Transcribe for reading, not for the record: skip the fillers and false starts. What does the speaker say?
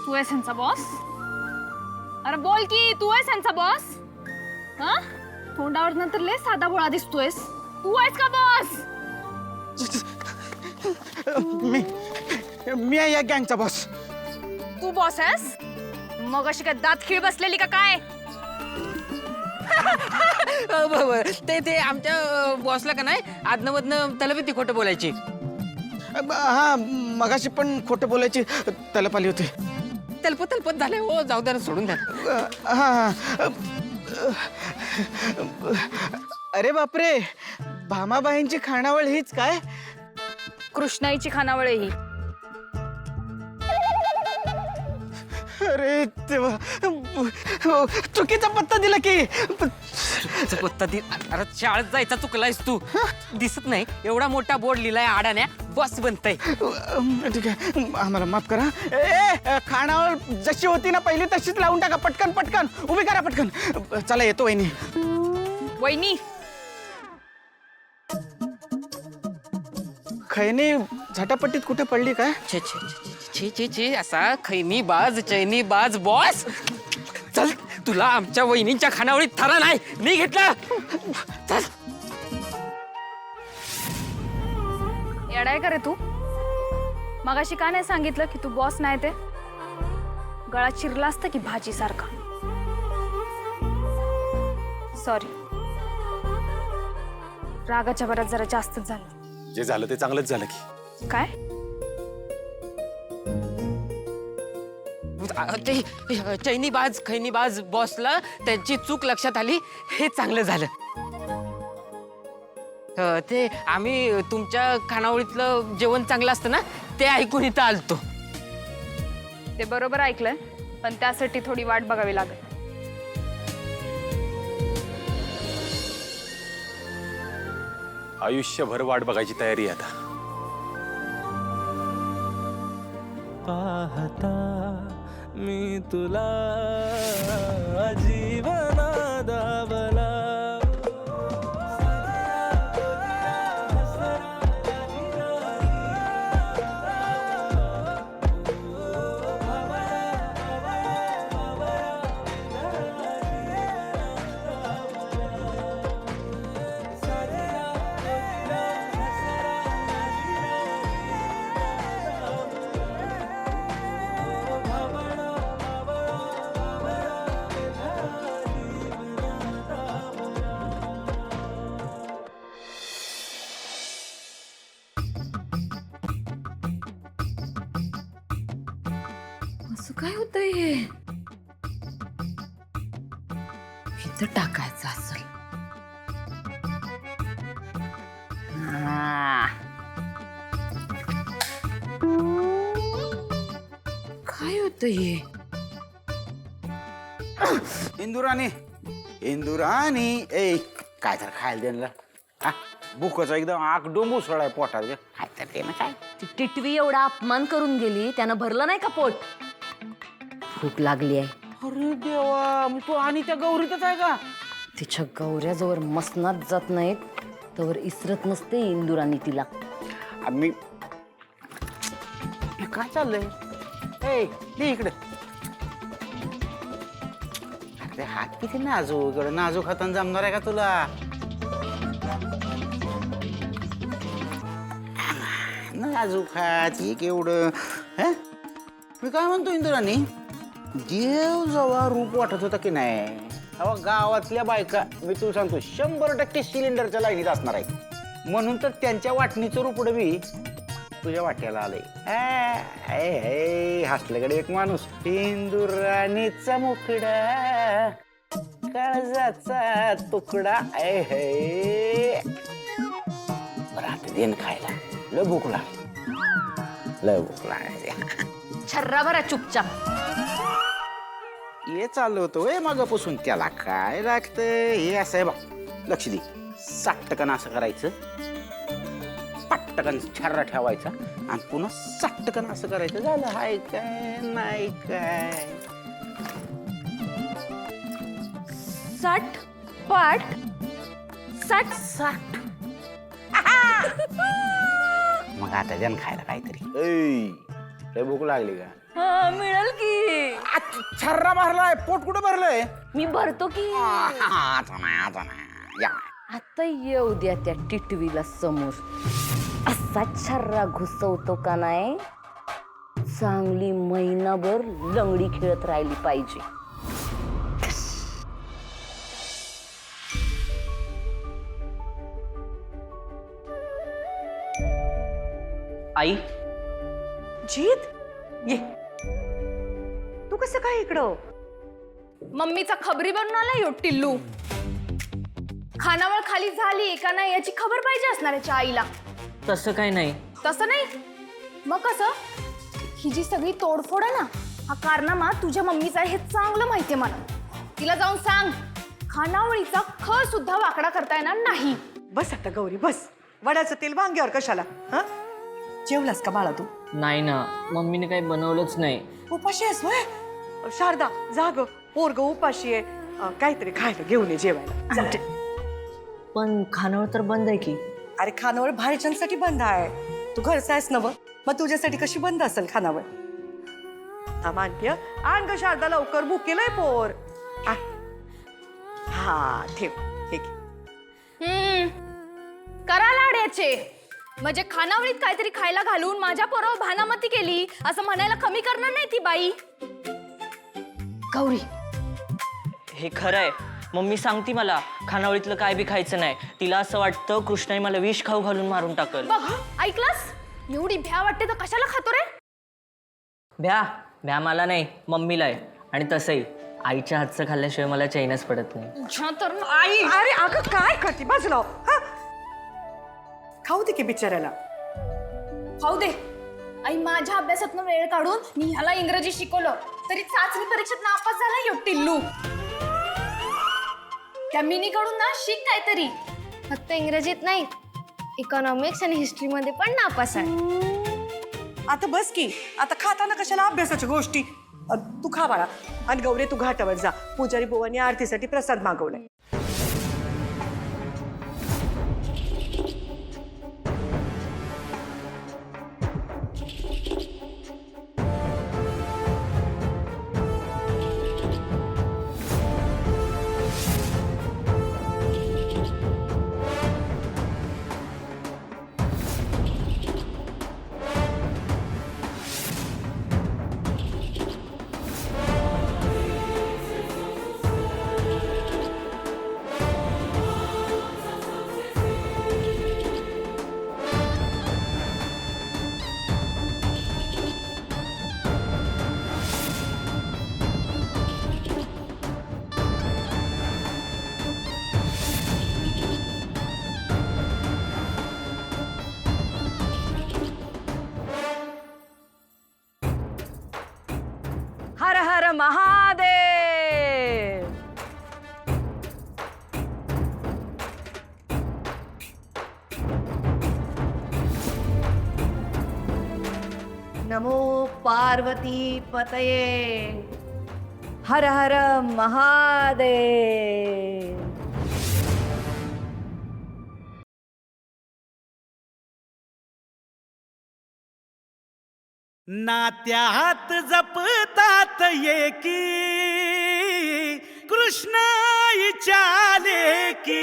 तू आहेस यांचा बॉस? अरे बोल की, तू आहेस यांचा बॉस? हा, तोंडावर नंतर लय साधा भोळा दिसतोयस. तू आहेस का बॉस? मी आहे या गँगचा बॉस. तू बॉस आहेस? मग अशी काय दात खीळ बसलेली का काय? ते आमच्या बॉसला का नाही आदनमधनं तलबी खोटं बोलायची. हा, मगाशी पण खोटं बोलायची तलप आली होती. तलपत झाले हो, जाऊ द्या सोडून द्या. हा. अरे बापरे, भामाबाईंची खानावळ हीच काय? कृष्णाईची खानावळ ही. अरे तेव्हा चुकीचा पत्ता दिला की. पत्ता अरे शाळेत जायचा चुकलायस तू. दिसत नाही एवढा मोठा बोर्ड लिहिलाय आडाण्या बॉस बनतय. ठीक आहे, आम्हाला माफ करा. खानावळ जशी होती ना पहिली तशीच लावून टाका. पटकन पटकन उभी करा पटकन. चला येतो वहिनी. वहिनी खैनी झटापट्टीत कुठे पडली काय? छे छे छे छे छे छे असा खैनी बाज चैनी बाज बॉस. चल तुला आमच्या वहिनींच्या खानावळीत थरा नाही मी घेतला. चल. येडाय का रे तू? मगाशी का नाही सांगितलं की तू बॉस नाही ते? गळा चिरला असता की भाजी सारखा. सॉरी, रागाच्या भरात जरा जास्तच झालं. जे झालं ते चांगलंच झालं की. काय? चैनी बाज खैनी बाज बॉसला त्यांची चूक लक्षात आली हे चांगलं झालं. ते आम्ही तुमच्या खानावळीतलं जेवण चांगलं असतं ना ते ऐकून इथं आलतो. ते बरोबर ऐकलंय, पण त्यासाठी थोडी वाट बघावी लागेल. आयुष्यभर वाट बघायची तयारी आहे आता. पाहता मी तुला जीवना दावला. असं काय होतंय हे? इथं टाकायचं असेल. काय होतं हे? इंदुराणी इंदुराणी ए काय तर खायला देणला. भूकचा एकदम आग डोंबू सोडाय पोटात. काय तर ते ना काय. ती टिटवी एवढा अपमान करून गेली त्यानं भरलं नाही का पोट? भूक लागली आहे. अरे देवा, मग तू आणि त्या गौरीतच आहे का? तिच्या गौऱ्या जोवर मसनात जात नाहीत तोवर इसरत नसते इंदुराणी तिला. आम्ही काय चाललंय? ए दे इकडे. अरे हात किती नाजूक. इकडे नाजूक हातान जमणार आहे का तुला? नाजूक हात ही केवढं. मी काय म्हणतो इंदुराणी, देव जेव्हा रूप वाटत होता की नाही तेव्हा गावातल्या बायका मी तुला सांगतो 100% सिलेंडरच्या लाईनीत असणार आहे. म्हणून तर त्यांच्या वाटणीचं रूपड बी तुझ्या वाट्याला आलंय. हसल्याकडे एक माणूस. इंदुराणीचा मुखडा काळजाचा तुकडा. बरं आता देन खायला. लय भूक लागली, लय भूक लागली. छर्रा भरा चुपचाप. हे चाललं होतं वय मागापासून. त्याला काय लागतंय हे असं आहे बघ. लक्ष दे. 60% असं करायचं, 5% छर्रा ठेवायचा आणि पुन्हा 60% असं करायचं. झालं. हाय काय नाही काय. 60 पाठ 60. मग आता जण खायला काहीतरी. लय भूक लागली का? हा मिळेल की. छर्रा भरलाय, पोट कुठं भरलंय? मी भरतो की. आता नाही या. आता येऊ द्या त्या टिटवीला समोर. असा छर्रा घुसवतो का नाही, चांगली महिनाभर लंगडी खेळत राहिली पाहिजे. आई जीत ये. तू कसं काय इकडं? मम्मीचा खबरी बनून आला यो टिल्लू. खानावळ खाली झाली का नाही याची खबर पाहिजे असणार याच्या आईला. तसं काय नाही. तसं नाही मग कसं? ही जी सगळी तोडफोड आहे ना, हा कारनामा तुझ्या मम्मीचा आहे हे चांगलं माहितीये मला. तिला जाऊन सांग खानावळीचा ख सुद्धा वाकडा करता येणार नाही. बस आता गौरी बस. वडाचं तेल वांग्यावर कशाला? हा, जेवलास का बाळा तू? नाही ना, मम्मीने काही बनवलंच नाही. उपाशी आहेस व्हय? शारदा जाग, पोरग उपाशी आहे. काहीतरी खायला घेऊन ये जेवायला. जा. पण खानावळ तर बंद आहे की. अरे खानावळ बाहेरच्यांसाठी बंद आहे. तू घरचा आहेस ना? मग तुझ्यासाठी कशी बंद असेल खानावळ? मानतीय आण ग शारदा लवकर, भूक केलंय पोर. हा ठेव. ठीक आहे. करा लाड्याचे. म्हणजे खानावळीत काहीतरी खायला घालून माझ्या पोरावर भानामती केली असं म्हणायला कमी करणार नाही ती बाई. गौरी, हे खरं आहे. मम्मी सांगती मला खानावळीतलं काय बी खायचं नाही. तिला असं वाटतं कृष्णाई मला विष खाऊ घालून मारून टाकल. बघ ऐकलंस? एवढी भ्या वाटते तर कशाला खातो रे? भ्या मला नाही, मम्मीला आहे. आणि तसंही आईच्या हातचं खाल्ल्याशिवाय मला चैनच पडत नाही. तुझ्या तर आई अरे अगं काय करते? बाजूला हो. हा, खाऊ दे की बिचाऱ्याला. खाऊ दे. आई माझ्या अभ्यासातनं वेळ काढून मी ह्याला इंग्रजी शिकवलं तरी चाचणी परीक्षेत नापास झाला यो टिल्लू. त्या मिनीकडून ना शिक काहीतरी. फक्त इंग्रजीत नाही, इकॉनॉमिक्स आणि हिस्ट्री मध्ये पण नापास आहे. आता बस की. आता खाताना कशाला अभ्यासाच्या गोष्टी? तू खा बाळा. आणि गौरी तू घाटावर जा. पुजारी बुवांनी आरतीसाठी प्रसाद मागवलाय. हर हर महादेव. नमो पार्वती पतये. हर हर महादेव. नात्यात जपतात एकी कृष्णाईच्या लेकी.